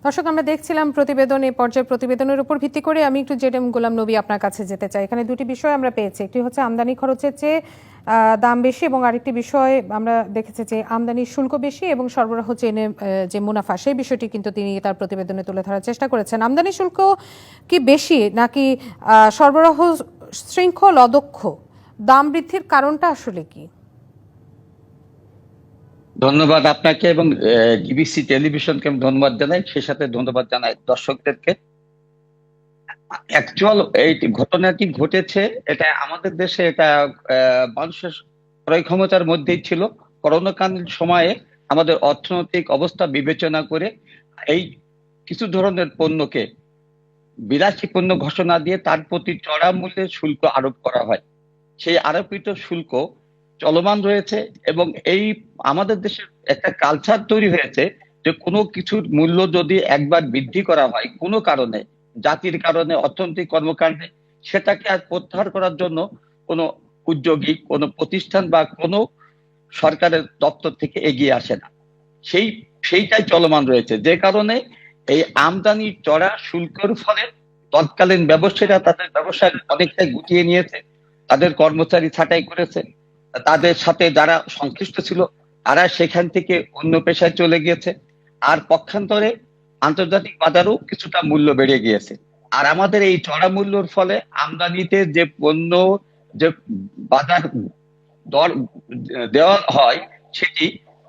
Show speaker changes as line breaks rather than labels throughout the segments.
দর্শক, আমরা দেখছিলাম প্রতিবেদন, এই পর্যায়ের প্রতিবেদনের উপর ভিত্তি করে আমি একটু জেডএম গোলাম নবী আপনার কাছে যেতে চাই। এখানে দুটি বিষয় আমরা পেয়েছি, একটি হচ্ছে আমদানি খরচের চেয়ে দাম বেশি, এবং আরেকটি বিষয় আমরা দেখেছি যে আমদানি শুল্ক বেশি এবং সরবরাহ চেনে যে মুনাফা, সেই বিষয়টি কিন্তু তিনি তার প্রতিবেদনে তুলে ধরার চেষ্টা করেছেন। আমদানি শুল্ক কি বেশি নাকি সরবরাহ শৃঙ্খল অদক্ষ? দাম বৃদ্ধির কারণটা আসলে কি?
ধন্যবাদ আপনাকে এবং ডিবিসি টেলিভিশনকে আমি ধন্যবাদ জানাই, সেই সাথে ধন্যবাদ জানাই দর্শকদেরকে। অ্যাকচুয়াল এই ঘটনাটি ঘটেছে, এটা আমাদের দেশে, এটা মানুষের ক্রয় ক্ষমতার মধ্যেই ছিল। করোনাকালীন সময়ে আমাদের অর্থনৈতিক অবস্থা বিবেচনা করে এই কিছু ধরনের পণ্যকে বিলাসী পণ্য ঘোষণা দিয়ে তার প্রতি চড়া মূল্যে শুল্ক আরোপ করা হয়। সেই আরোপিত শুল্ক চলমান রয়েছে এবং এই আমাদের দেশে একটা কালচার তৈরি হয়েছে যে কোনো কিছুর মূল্য যদি একবার বৃদ্ধি করা হয় কোনো কারণে, জাতির কারণে, অর্থনৈতিক কর্মকাণ্ডে, সেটাকে আর প্রত্যাহার করার জন্য কোনো উদ্যোগী, কোনো প্রতিষ্ঠান বা কোনো সরকারের দপ্তর থেকে এগিয়ে আসে না। সেইটাই চলমান রয়েছে, যে কারণে এই আমদানি চড়া শুল্কের ফলে তৎকালীন ব্যবসায়ীরা তাদের ব্যবসা অনেকটাই গুটিয়ে নিয়েছে, তাদের কর্মচারী ছাঁটাই করেছে, তাদের সাথে যারা সংশ্লিষ্ট ছিল তারা সেখান থেকে অন্য পেশায় চলে গিয়েছে। আর পক্ষান্তরে আন্তর্জাতিক বাজারেও কিছুটা মূল্য বেড়ে গিয়েছে। আর আমাদের এই চড়া মূল্যর ফলে আমদানিতে যে পণ্য, যে বাজার দর দেওয়া হয়, সেটি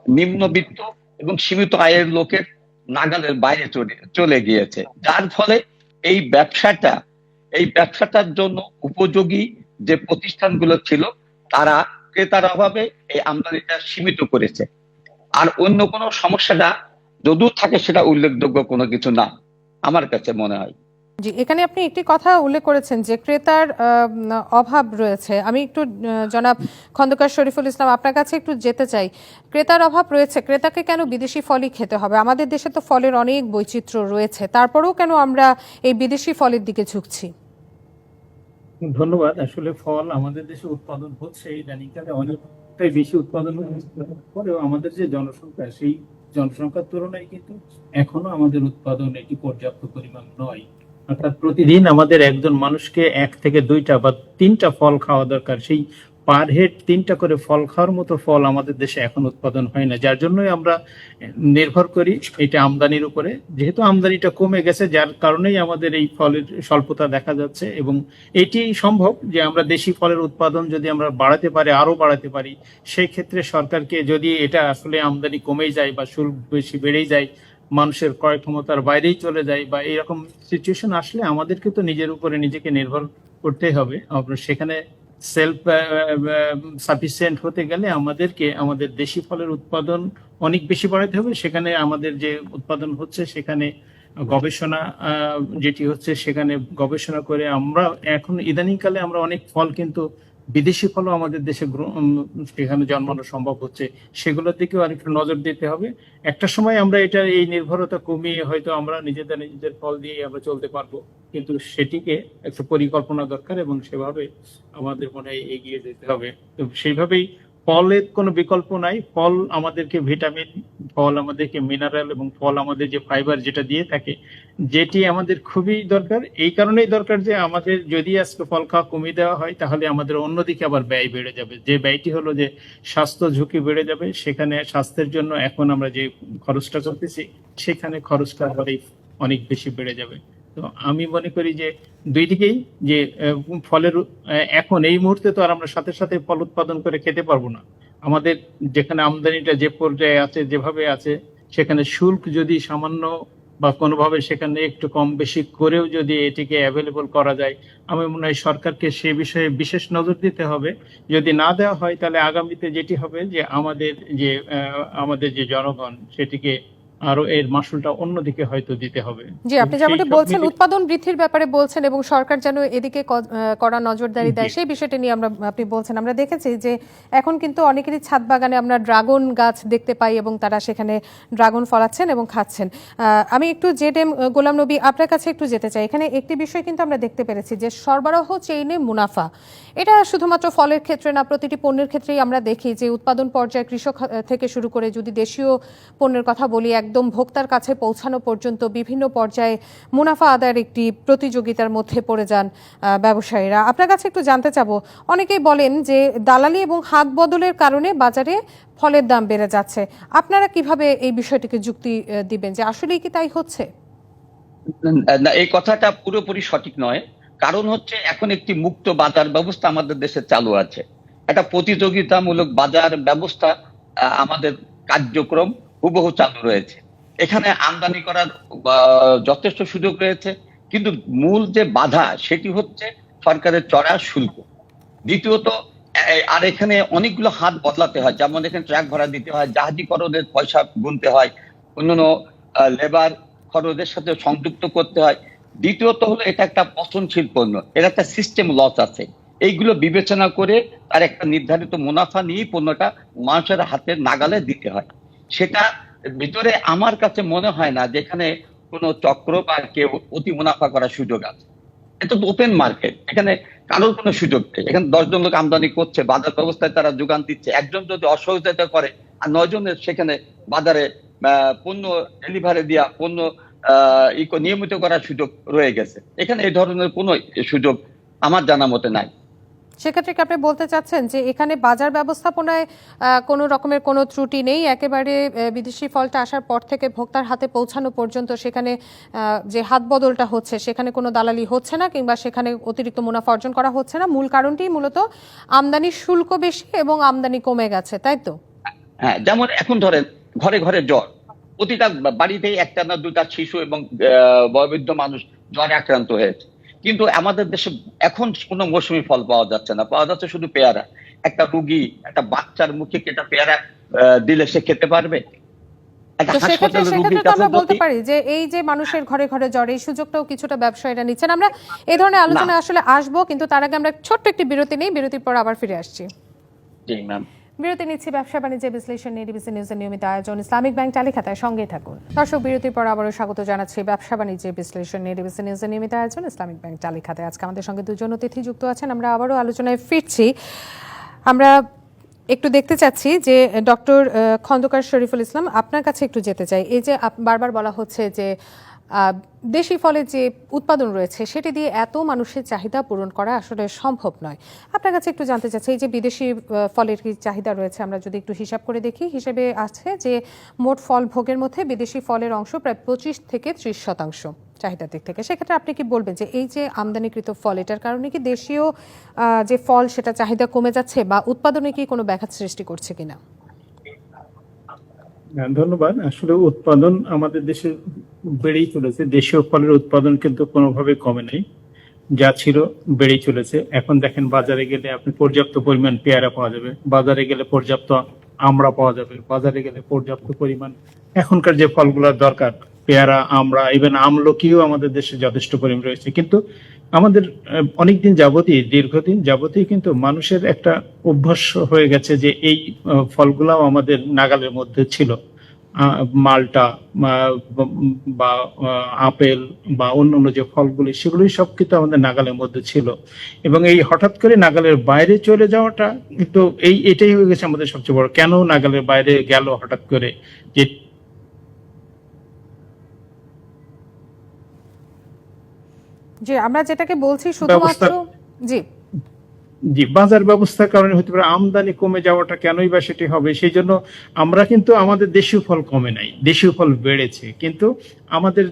নিম্নবিত্ত এবং সীমিত আয়ের লোকের নাগালের বাইরে চলে গিয়েছে, যার ফলে এই ব্যবসাটার জন্য উপযোগী যে প্রতিষ্ঠানগুলো ছিল তারা ক্রেতার অভাবে এই আমদানিটা সীমিত করেছে। আর অন্য কোনো সমস্যাটা যদিও থাকে, সেটা উল্লেখযোগ্য কোনো কিছু না আমার কাছে মনে হয়।
জি, এখানে আপনি একটি কথা উল্লেখ করেছেন যে ক্রেতার অভাব রয়েছে। আমি একটু জনাব খন্দকার শরীফুল ইসলাম আপনার কাছে একটু যেতে চাই। ক্রেতার অভাব রয়েছে, ক্রেতাকে কেন বিদেশি ফলই খেতে হবে? আমাদের দেশে তো ফলের অনেক বৈচিত্র্য রয়েছে, তারপরেও কেন আমরা এই বিদেশি ফলের দিকে ঝুঁকছি?
ধন্যবাদ। আসলে ফল আমাদের দেশে উৎপাদন হচ্ছে, ইদানিংকালে অনেকটাই বেশি উৎপাদন পরেও আমাদের যে জনসংখ্যা, সেই জনসংখ্যার তুলনায় কিন্তু এখনো আমাদের উৎপাদন এটি পর্যাপ্ত পরিমাণ নয়। অর্থাৎ প্রতিদিন আমাদের একজন মানুষকে 1 থেকে 2টা বা 3টা ফল খাওয়া দরকার। সেই পার হেড 3টা করে ফল খাওয়ার মতো ফল আমাদের দেশে এখন উৎপাদন হয় না, যার জন্যই আমরা নির্ভর করি এটা আমদানির উপরে। যেহেতু আমদানিটা কমে গেছে, যার কারণেই আমাদের এই ফলের স্বল্পতা দেখা যাচ্ছে, এবং এটি সম্ভব যে আমরা দেশি ফলের উৎপাদন যদি আমরা বাড়াতে পারি, আরো বাড়াতে পারি, সেই ক্ষেত্রে সরকারকে, যদি এটা আসলে আমদানি কমেই যায় বা শুল্ক বেশি বেড়েই যায়, মানুষের ক্রয় ক্ষমতার বাইরেই চলে যায়, বা এরকম সিচুয়েশন আসলে আমাদেরকে তো নিজের উপরে নিজেকে নির্ভর করতে হবে। আমরা সেখানে সেলফ সাফিসিয়েন্ট হতে গেলে আমাদেরকে আমাদের দেশি ফলের উৎপাদন অনেক বেশি বাড়াতে হবে। সেখানে আমাদের যে উৎপাদন হচ্ছে সেখানে গবেষণা যেটি হচ্ছে, সেখানে গবেষণা করে আমরা এখন ইদানিংকালে আমরা অনেক ফল কিন্তু বিদেশি ফলও আমাদের দেশে সেখানে জন্মানো সম্ভব হচ্ছে, সেগুলোর দিকেও আরেকটু নজর দিতে হবে। একটা সময় আমরা এটা এই নির্ভরতা কমিয়ে হয়তো আমরা নিজেদের ফল দিয়ে আমরা চলতে পারবো, কিন্তু সেটিকে একটা পরিকল্পনা দরকার এবং সেভাবে আমাদের মনে হয় এগিয়ে যেতে হবে। তো সেইভাবেই ফলের কোনো বিকল্প নাই। ফল আমাদেরকে ভিটামিন, ফল আমাদেরকে মিনারেল, এবং ফল আমাদের যে ফাইবার যেটা দিয়ে থাকে, যেটি আমাদের খুবই দরকার। এই কারণেই দরকার যে আমাদের যদি আজকে ফল খাওয়া কমিয়ে দেওয়া হয়, তাহলে আমাদের অন্যদিকে আবার ব্যয় বেড়ে যাবে। যে ব্যয়টি হলো যে স্বাস্থ্য ঝুঁকি বেড়ে যাবে। সেখানে স্বাস্থ্যের জন্য এখন আমরা যে খরচটা করতেছি, সেখানে খরচটা অনেক বেশি বেড়ে যাবে। তো আমি মনে করি যে দুই দিকেই, যে ফলের এখন এই মুহূর্তে তো আর আমরা সাথে সাথে ফল উৎপাদন করে খেতে পারবো না। আমাদের যেখানে আমদানিটা যে পর্যায়ে আছে, যেভাবে আছে, সেখানে শুল্ক যদি সামান্য বা কোনোভাবে সেখানে একটু কম বেশি করেও যদি এটিকে অ্যাভেলেবল করা যায়, আমি মনে হয় সরকারকে সে বিষয়ে বিশেষ নজর দিতে হবে। যদি না দেওয়া হয়, তাহলে আগামীতে যেটি হবে যে আমাদের যে জনগণ, সেটিকে আরো এর মাসুলটা অন্যদিকে হয়তো দিতে হবে।
জি, আপনি যেমনটি বলছেন উৎপাদন বৃদ্ধির ব্যাপারে বলছেন এবং সরকার যেন এদিকে কড়া নজরদারি দেয়, সেই বিষয়টা নিয়ে আপনি বলছেন। আমরা দেখেছি যে এখন কিন্তু অনেকেরই ছাদ বাগানে আমরা ড্রাগন গাছ দেখতে পাই এবং তারা সেখানে ড্রাগন ফলাচ্ছেন এবং খাচ্ছেন। আমি একটু জেডএম গোলাম নবী আপনার কাছে একটু যেতে চাই। এখানে একটি বিষয় কিন্তু আমরা দেখতে পেরেছি যে সরবরাহ চেইনে মুনাফা, এটা শুধুমাত্র ফলের ক্ষেত্রে না, প্রতিটি পণ্যের ক্ষেত্রেই আমরা দেখি যে উৎপাদন পর্যায়ে কৃষক থেকে শুরু করে, যদি দেশীয় পণ্যের কথা বলি, একদম ভোক্তার কাছে পৌঁছানো পর্যন্ত বিভিন্ন পর্যায়ে মুনাফা আদায়ের একটি প্রতিযোগিতার মধ্যে পড়ে যান ব্যবসায়ীরা। আপনার কাছে একটু জানতে চাবো, অনেকেই বলেন যে দালালি এবং হাত বদলের কারণে বাজারে ফলের দাম বেড়ে যাচ্ছে। আপনারা কিভাবে এই বিষয়টিকে যুক্তি দিবেন যে আসলেই কি তাই হচ্ছে?
না, এই কথাটা পুরোপুরি সঠিক নয়। কারণ হচ্ছে এখন একটি মুক্ত বাজার ব্যবস্থা আমাদের দেশে চালু আছে, একটা প্রতিযোগিতামূলক বাজার ব্যবস্থা আমাদের কার্যক্রম হুবহু চালু রয়েছে। এখানে আমদানি করার যথেষ্ট সুযোগ রয়েছে, কিন্তু মূল যে বাধা সেটি হচ্ছে সরকারের চড়া শুল্ক। দ্বিতীয়ত, আর এখানে অনেকগুলো হাত বদলাতে হয়, যেমন এখানে ট্রাক ভাড়া দিতে হয়, জাহাজীকরণের পয়সা গুনতে হয়, অন্যান্য লেবার খরচের সাথে সংযুক্ত করতে হয়। দ্বিতীয়ত হলো এটা একটা পচনশীল পণ্য, এর একটা সিস্টেম লস আছে। এইগুলো বিবেচনা করে তার একটা নির্ধারিত মুনাফা নিয়ে পণ্যটা মানুষের হাতে নাগালে দিতে হয়। সেটা ভিতরে আমার কাছে মনে হয় না যেখানে কোনো চক্র বা কেউ অতি মুনাফা করার সুযোগ আছে। এটা তো ওপেন মার্কেট, এখানে কারোর কোনো সুযোগ নেই। এখানে 10 জন লোক আমদানি করছে, বাজার ব্যবস্থায় তারা যোগান দিচ্ছে। একজন যদি অসহযোগিতা করে আর 9 জনের সেখানে বাজারে পণ্য ডেলিভারি দেওয়া, পণ্য নিয়মিত করার সুযোগ রয়ে গেছে। এখানে এই ধরনের কোনো সুযোগ আমার জানা মতে নাই।
সেক্ষেত্রে কি আপনি বলতে চাচ্ছেন যে এখানে বাজার ব্যবস্থাপনায় কোনো রকমের কোনো ত্রুটি নেই, একেবারে বিদেশি ফলটা আসার পর থেকে ভোক্তার হাতে পৌঁছানো পর্যন্ত সেখানে যে হাত বদলটা হচ্ছে সেখানে কোনো দালালি হচ্ছে না, কিংবা সেখানে অতিরিক্ত মুনাফা অর্জন করা হচ্ছে না? মূল কারণটি মূলত আমদানি শুল্ক বেশি এবং আমদানি কমে গেছে, তাই তো?
হ্যাঁ, যেমন এখন ধরেন ঘরে ঘরে জ্বর, প্রতিটা বাড়িতেই একটা না দুটা শিশু এবং বয়োবৃদ্ধ মানুষ জ্বরে আক্রান্ত হয়েছে। কিন্তু আমাদের দেশে এখন কোনো মৌসুমী ফল পাওয়া যাচ্ছে না, পাওয়া যাচ্ছে শুধু পেয়ারা। একটা রুগী, একটা বাচ্চার মুখে কি একটা পেয়ারা দিলে সে খেতে পারবে? একটা
তো সেক্ষেত্রে
হাসপাতালের রুগীর
সেক্ষেত্রে তো
কাছে
আমরা বলতে
যদি
পারি যে এই যে মানুষের ঘরে ঘরে জ্বর, এই সুযোগটাও কিছুটা ব্যবসায়ীরা নিচ্ছেন। আমরা এই ধরনের
না।
আলোচনায় আসলে আসবো, কিন্তু তার আগে আমরা ছোট্ট একটি বিরতি নেই, বিরতির পর আবার ফিরে আসছি।
জি ম্যাম।
বিরতি নিচ্ছি। ব্যবসা বাণিজ্যের বিশ্লেষণ নিয়ে ডিবিসি নিউজের নিয়মিত আয়োজন ইসলামিক ব্যাংক চালিখাতায়, সঙ্গেই থাকুন। দর্শক, বিরতির পর আবারও স্বাগত জানাচ্ছি ব্যবসা বাণিজ্যের বিশ্লেষণ নিয়ে ডিবিসি নিউজের নিয়মিত আয়োজন ইসলামিক ব্যাংক চালিখাতায়। আজকে আমাদের সঙ্গে দুজন অতিথি যুক্ত আছেন। আমরা আবারও আলোচনায় ফিরছি। আমরা একটু দেখতে চাচ্ছি যে ডক্টর খন্দকার শরীফুল ইসলাম, আপনার কাছে একটু যেতে চাই। এই যে বারবার বলা হচ্ছে যে দেশি ফলের যে উৎপাদন রয়েছে সেটি দিয়ে এত মানুষের চাহিদা পূরণ করা আসলে সম্ভব নয়। আপনার কাছে একটু জানতে চাচ্ছি, এই যে বিদেশি ফলের কি চাহিদা রয়েছে, আমরা যদি একটু হিসাব করে দেখি, হিসেবে আছে যে মোট ফল ভোগের মধ্যে বিদেশি ফলের অংশ প্রায় 25 থেকে 30% চাহিদার দিক থেকে। সেক্ষেত্রে আপনি কি বলবেন যে এই যে আমদানিকৃত ফল, এটার কারণে কি দেশীয় যে ফল সেটা চাহিদা কমে যাচ্ছে, বা উৎপাদনে কি কোনো ব্যাঘাত সৃষ্টি করছে কিনা?
ধন্যবাদ। আসলে উৎপাদন আমাদের দেশে বেড়েই চলেছে, দেশীয় ফলের উৎপাদন কিন্তু কোনোভাবে কমে নাই, যা ছিল বেড়েই চলেছে। এখন দেখেন বাজারে গেলে আপনি পর্যাপ্ত পরিমাণ পেয়ারা পাওয়া যাবে, বাজারে গেলে পর্যাপ্ত আমড়া পাওয়া যাবে, বাজারে গেলে পর্যাপ্ত পরিমাণ এখনকার যে ফলগুলোর দরকার, পেয়ারা, আমড়া, ইভেন আমলকিও আমাদের দেশে যথেষ্ট পরিমাণ রয়েছে। কিন্তু আমাদের অনেকদিন যাবতই, দীর্ঘদিন যাবতই কিন্তু মানুষের একটা অভ্যাস হয়ে গেছে যে এই ফলগুলাও আমাদের নাগালের মধ্যে ছিল। মালটা বা আপেল বা অন্যান্য যে ফলগুলি, সেগুলোই সব কিন্তু আমাদের নাগালের মধ্যে ছিল। এবং এই হঠাৎ করে নাগালের বাইরে চলে যাওয়াটা কিন্তু এটাই হয়ে গেছে আমাদের সবচেয়ে বড়, কেন নাগালের বাইরে গেল হঠাৎ করে, যে
জি, আমরা যেটাকে বলছি শুধুমাত্র
জি বাজার ব্যবস্থার কারণে হতে পারে আমদানি কমে যাওয়াটা, কেনই বা সেটি হবে। সেই জন্য আমরা কিন্তু আমাদের দেশীয় ফল কমে নাই, দেশীয় ফল বেড়েছে, কিন্তু আমাদের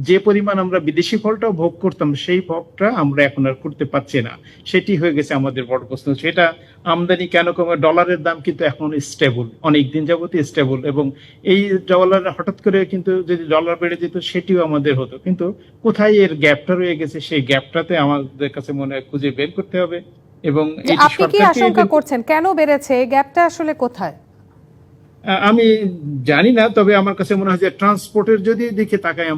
যে পরিমাণ আমরা বিদেশি ফলটাও ভোগ করতাম সেই ভোগটা আমরা এখন আর করতে পারছি না। সেটি হয়ে গেছে আমাদের বড় প্রশ্ন। সেটা আমদানি কেন কমে? ডলারের দাম কিন্তু এখন স্টেবল, অনেক দিন যাবতই স্টেবল, এবং এই ডলার হঠাৎ করে কিন্তু যদি ডলার বেড়ে যেত সেটিও আমাদের হতো। কিন্তু কোথায় এর গ্যাপটা রয়ে গেছে, সেই গ্যাপটাতে আমাদের কাছে মনে হয় খুঁজে বের করতে হবে। এবং
আপনি কি আশঙ্কা করছেন কেন বেড়েছে, এই গ্যাপটা আসলে কোথায়?
আমি জানি না, তবে আমার কাছে মনে হয় যে ট্রান্সপোর্টের যদি দিকে তাকাই,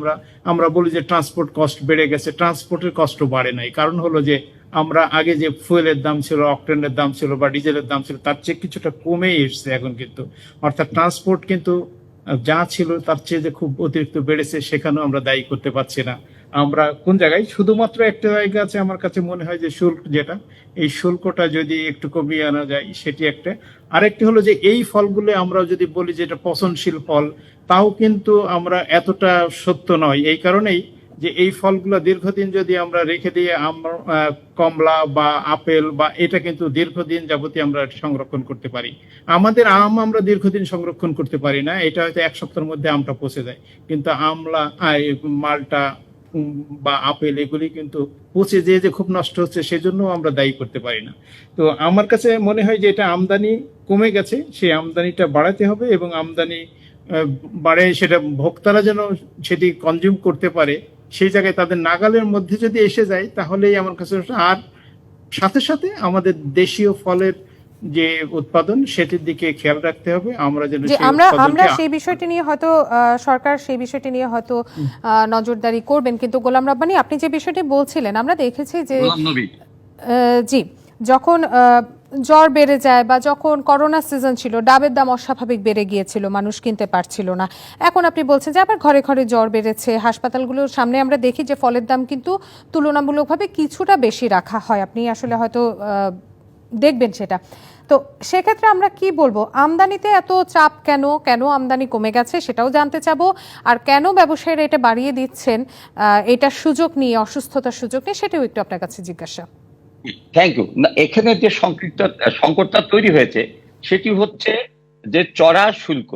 আমরা বলি যে ট্রান্সপোর্ট কস্ট বেড়ে গেছে, ট্রান্সপোর্টের কষ্ট বাড়ে নাই। কারণ হলো যে আমরা আগে যে ফুয়েলের দাম ছিল, অকটেনের দাম ছিল বা ডিজেলের দাম ছিল, তার চেয়ে কিছুটা কমে এসছে এখন কিন্তু। অর্থাৎ ট্রান্সপোর্ট কিন্তু যা ছিল তার চেয়ে যে খুব অতিরিক্ত বেড়েছে, সেখানেও আমরা দায়ী করতে পারছি না। আমরা কোন জায়গায় শুধুমাত্র একটা জায়গা আছে আমার কাছে মনে হয় যে শুল্ক, যেটা এই শুল্কটা যদি একটু কমিয়ে আনা যায় সেটি একটা। আরেকটি হলো যে এই ফলগুলো আমরা যদি বলি যে এটা পচনশীল ফল, তাও কিন্তু আমরা এতটা সত্য নয়। এই কারণেই যে এই ফলগুলো দীর্ঘদিন যদি আমরা রেখে দিয়ে আমরা কমলা বা আপেল বা এটা কিন্তু দীর্ঘদিন যাবতীয় আমরা সংরক্ষণ করতে পারি। আমাদের আম আমরা দীর্ঘদিন সংরক্ষণ করতে পারি না, এটা হয়তো এক সপ্তাহের মধ্যে আমটা পচে যায়, কিন্তু আমলা মালটা বা আপেল এগুলি কিন্তু পচে যে খুব নষ্ট হচ্ছে সেজন্য আমরা দায়ী করতে পারি না। তো আমার কাছে মনে হয় যে এটা আমদানি কমে গেছে, সেই আমদানিটা বাড়াতে হবে এবং আমদানি বাড়ে সেটা ভোক্তারা যেন সেটি কনজিউম করতে পারে, সেই জায়গায় তাদের নাগালের মধ্যে যদি এসে যায় তাহলেই আমার কাছে। আর সাথে সাথে আমাদের দেশীয় ফলের যে উৎপাদন সেটির দিকে খেয়াল রাখতে হবে, আমরা যেন
যে আমরা সেই বিষয়টি নিয়ে হয়তো সরকার সেই বিষয়টি নিয়ে হয়তো নজরদারি করবেন। কিন্তু গোলাম রব্বানী, আপনি যে বিষয়টি বলছিলেন, আমরা দেখেছি যে জি, যখন জ্বর বেড়ে যায় বা যখন করোনা সিজন ছিল, ডাবের দাম অস্বাভাবিক বেড়ে গিয়েছিল, মানুষ কিনতে পারছিল না। এখন আপনি বলছেন যে আবার ঘরে ঘরে জ্বর বেড়েছে, হাসপাতালগুলোর সামনে আমরা দেখি যে ফলের দাম কিন্তু তুলনামূলকভাবে কিছুটা বেশি রাখা হয়। আপনি আসলে হয়তো দেখবেন সেটা। তো সেক্ষেত্রে আমরা কি বলবো, আমদানিতে এত চাপ কেন, কেন আমদানি কমে গেছে সেটাও জানতে চাবো, আর কেন ব্যবসায়ীরা এটা বাড়িয়ে দিচ্ছেন এটার সুযোগ নিয়ে, অসুস্থতার সুযোগ নিয়ে, সেটাও একটু আপনার কাছে জিজ্ঞাসা।
Thank you. এখানে যে সংকটটা তৈরি হয়েছে সেটি হচ্ছে যে চড়া শুল্ক।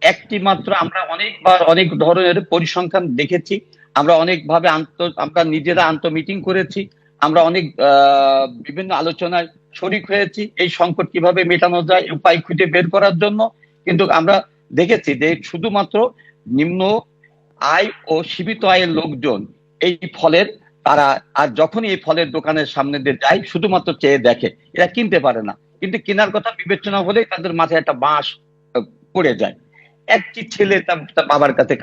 একটি মাত্র, আমরা অনেকবার অনেক ধরনের পরিসংখ্যান দেখেছি, আমরা অনেকভাবে আমরা নিজেরা মিটিং করেছি, আমরা অনেক বিভিন্ন আলোচনায় শরিক হয়েছি এই সংকট কিভাবে মেটানো যায় উপায় খুঁজে বের করার জন্য। কিন্তু আমরা দেখেছি যে শুধুমাত্র নিম্ন আয় ও সীমিত আয়ের লোকজন এই ফলের তারা আর যখনই এই ফলের দোকানের সামনে দিয়ে যায় শুধুমাত্র চেয়ে দেখে, এরা কিনতে পারে না। কিন্তু কেনার কথা বিবেচনা হলে তাদের মাথায় একটা বাঁশ পড়ে যায়। একটি ছেলে তার বাবার কাছে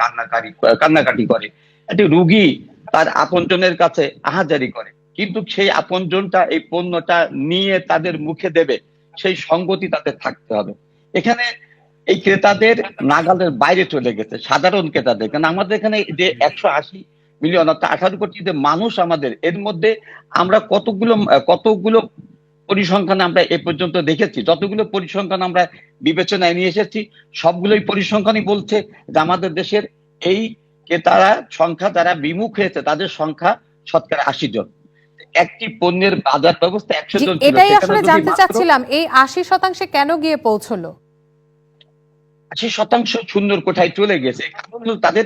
কান্নাকাটি করে, একটি রুগী তার আপনজনের কাছে আহাজারি করে, কিন্তু সেই আপনজনটা এই পণ্যটা নিয়ে তাদের মুখে দেবে সেই সঙ্গতি তাদের থাকতে হবে। এখানে এই ক্রেতাদের নাগালের বাইরে চলে গেছে সাধারণ ক্রেতাদের। কারণ আমাদের এখানে যে 180 মিলিয়ন অর্থাৎ 18 কোটি যে মানুষ আমাদের, এর মধ্যে আমরা কতগুলো পরিসংখ্যান আমরা এ পর্যন্ত দেখেছি, যতগুলো পরিসংখ্যান আমরা বিবেচনায় নিয়ে এসেছি সবগুলোই পরিসংখ্যানই বলছে যে আমাদের দেশের এই ক্রেতারা সংখ্যা যারা বিমুখ হয়েছে তাদের সংখ্যা শতকরা 80 জন। একটি পণ্যের বাজার ব্যবস্থা 100 জন ছিল,
এটাই আসলে জানতে চাচ্ছিলাম, এই 80% কেন গিয়ে পৌঁছলো?
80% শূন্যর কোঠায় চলে গেছে, কারণ তাদের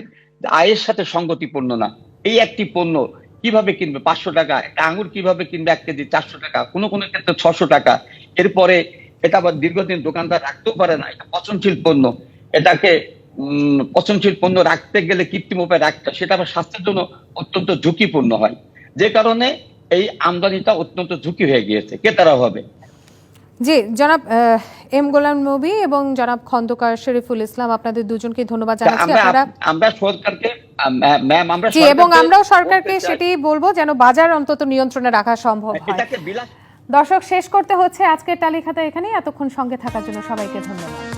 আয়ের সাথে সঙ্গতিপূর্ণ না। এই একটি পণ্য কিভাবে কিনবে 500 টাকা, একটা আঙুর কিভাবে কিনবে 1 কেজি 400 টাকা, কোনো কোনো ক্ষেত্রে 600 টাকা। এরপরে এটা আবার দীর্ঘদিন দোকানদার রাখতেও পারে না, এটা পচনশীল পণ্য। এটাকে পচনশীল পণ্য রাখতে গেলে কৃত্রিম উপায়ে রাখতে, সেটা আবার স্বাস্থ্যের জন্য অত্যন্ত ঝুঁকিপূর্ণ হয়, যে কারণে এই আমদানিটা অত্যন্ত ঝুঁকি হয়ে গিয়েছে ক্রেতারা হবে।
জি, জনাব এম গোলাম নবী এবং জনাব খন্দকার শরীফুল ইসলাম, আপনাদের দুজনকে ধন্যবাদ জানাচ্ছি।
আমরা সরকারকে
এবং আমরাও সরকারকে সেটি বলবো যেন বাজার অন্তত নিয়ন্ত্রণে রাখা সম্ভব হয়। দর্শক, শেষ করতে হচ্ছে আজকের তালিকাটা এখানেই। এতক্ষণ সঙ্গে থাকার জন্য সবাইকে ধন্যবাদ।